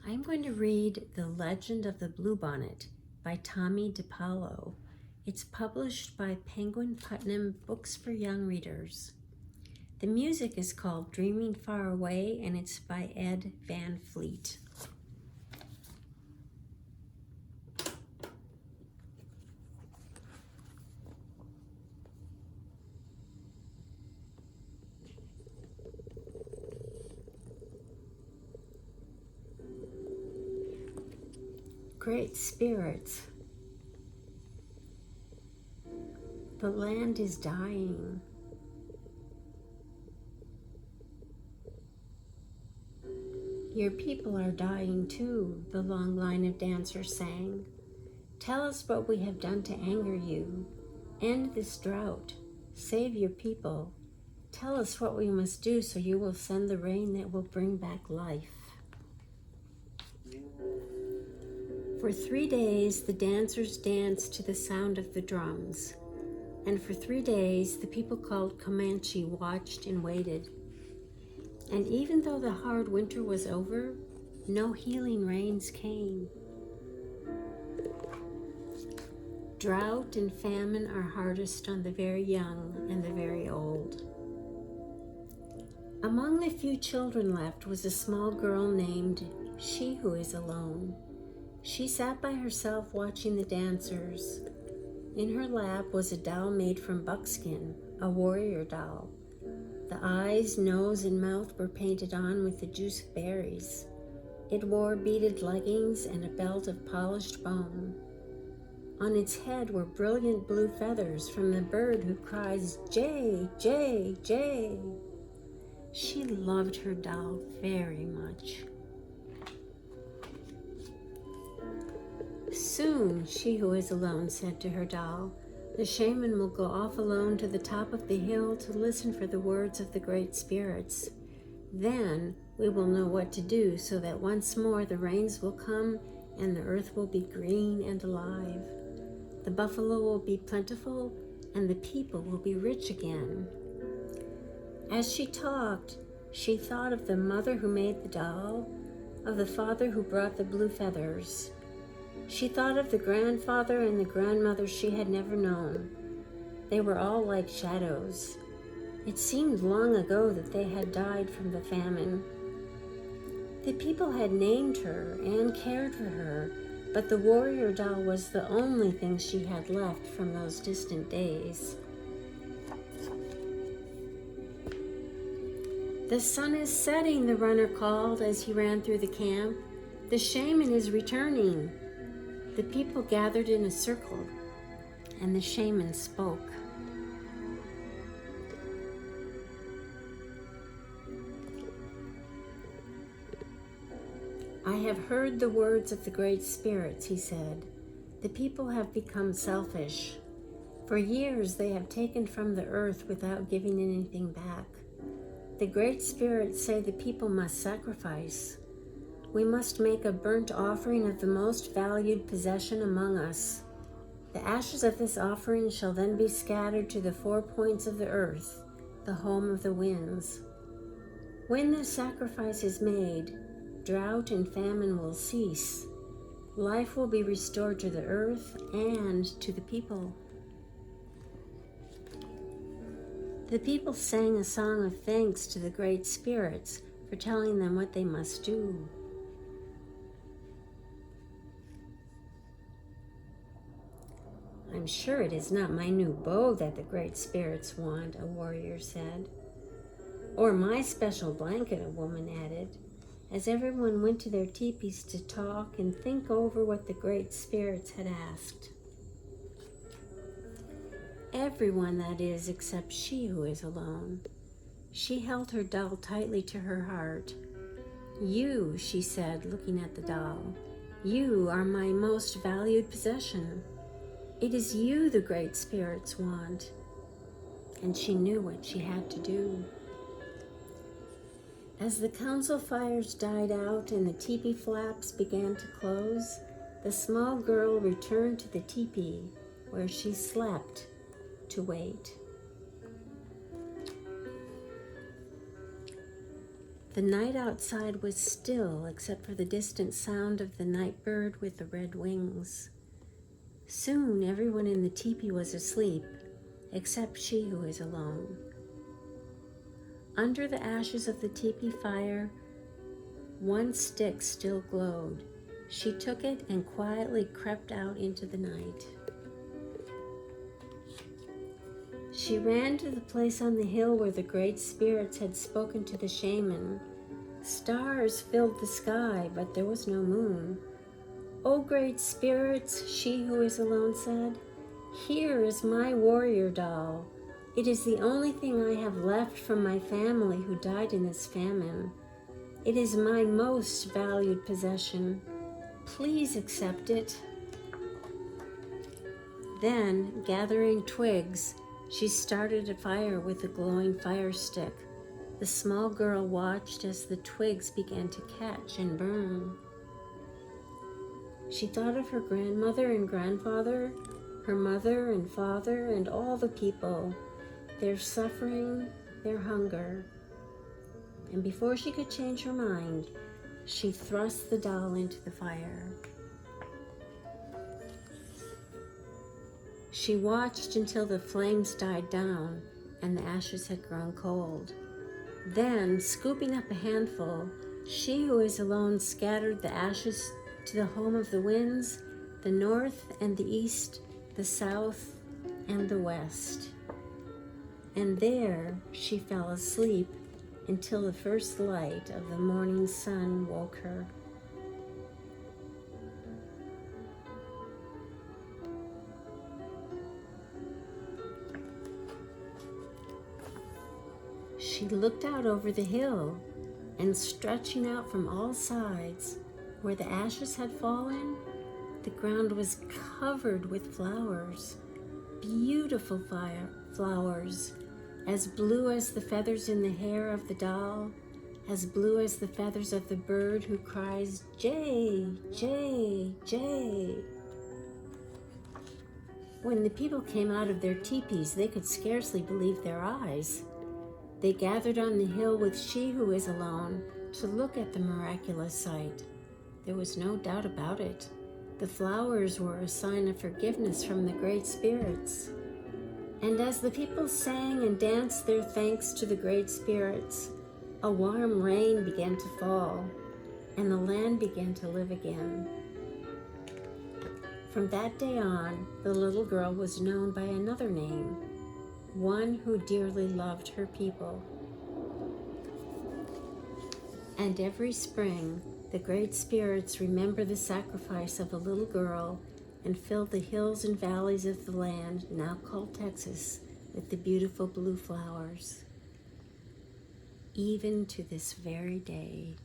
I'm going to read The Legend of the Bluebonnet by Tomie dePaola. It's published by Penguin Putnam Books for Young Readers. The music is called Dreaming Far Away, and it's by Ed Van Fleet. Great spirits, the land is dying. Your people are dying too, the long line of dancers sang. Tell us what we have done to anger you. End this drought. Save your people. Tell us what we must do so you will send the rain that will bring back life. For 3 days, the dancers danced to the sound of the drums. And for 3 days, the people called Comanche watched and waited. And even though the hard winter was over, no healing rains came. Drought and famine are hardest on the very young and the very old. Among the few children left was a small girl named She Who Is Alone. She sat by herself watching the dancers. In her lap was a doll made from buckskin, a warrior doll. The eyes, nose, and mouth were painted on with the juice of berries. It wore beaded leggings and a belt of polished bone. On its head were brilliant blue feathers from the bird who cries, "Jay, Jay, Jay." She loved her doll very much. Soon, She Who Is Alone said to her doll, the shaman will go off alone to the top of the hill to listen for the words of the great spirits. Then we will know what to do so that once more the rains will come and the earth will be green and alive. The buffalo will be plentiful and the people will be rich again. As she talked, she thought of the mother who made the doll, of the father who brought the blue feathers. She thought of the grandfather and the grandmother she had never known. They were all like shadows. It seemed long ago that they had died from the famine. The people had named her and cared for her, but the warrior doll was the only thing she had left from those distant days. The sun is setting, the runner called as he ran through the camp. The shaman is returning. The people gathered in a circle, and the shaman spoke. I have heard the words of the great spirits, he said. The people have become selfish. For years they have taken from the earth without giving anything back. The great spirits say the people must sacrifice. We must make a burnt offering of the most valued possession among us. The ashes of this offering shall then be scattered to the 4 points of the earth, the home of the winds. When this sacrifice is made, drought and famine will cease. Life will be restored to the earth and to the people. The people sang a song of thanks to the great spirits for telling them what they must do. I'm sure it is not my new bow that the great spirits want, a warrior said. Or my special blanket, a woman added, as everyone went to their teepees to talk and think over what the great spirits had asked. Everyone, that is, except She Who Is Alone. She held her doll tightly to her heart. You, she said, looking at the doll, you are my most valued possession. It is you the great spirits want. And she knew what she had to do. As the council fires died out and the teepee flaps began to close, the small girl returned to the teepee where she slept to wait. The night outside was still, except for the distant sound of the night bird with the red wings. Soon everyone in the teepee was asleep, except she who is alone. Under the ashes of the teepee fire, one stick still glowed. She took it and quietly crept out into the night. She ran to the place on the hill where the great spirits had spoken to the shaman. Stars filled the sky, but there was no moon. "O great spirits," she who is alone said, "here is my warrior doll. It is the only thing I have left from my family who died in this famine. It is my most valued possession. Please accept it." Then, gathering twigs, she started a fire with a glowing fire stick. The small girl watched as the twigs began to catch and burn. She thought of her grandmother and grandfather, her mother and father, and all the people, their suffering, their hunger. And before she could change her mind, she thrust the doll into the fire. She watched until the flames died down and the ashes had grown cold. Then, scooping up a handful, she who is alone scattered the ashes to the home of the winds, the north and the east, the south and the west. And there she fell asleep until the first light of the morning sun woke her. She looked out over the hill, and stretching out from all sides, where the ashes had fallen, the ground was covered with flowers, beautiful flowers, as blue as the feathers in the hair of the doll, as blue as the feathers of the bird who cries, "Jay, Jay, Jay." When the people came out of their teepees, they could scarcely believe their eyes. They gathered on the hill with she who is alone to look at the miraculous sight. There was no doubt about it. The flowers were a sign of forgiveness from the great spirits. And as the people sang and danced their thanks to the great spirits, a warm rain began to fall, and the land began to live again. From that day on, the little girl was known by another name, one who dearly loved her people. And every spring, the great spirits remember the sacrifice of a little girl and fill the hills and valleys of the land, now called Texas, with the beautiful blue flowers, even to this very day.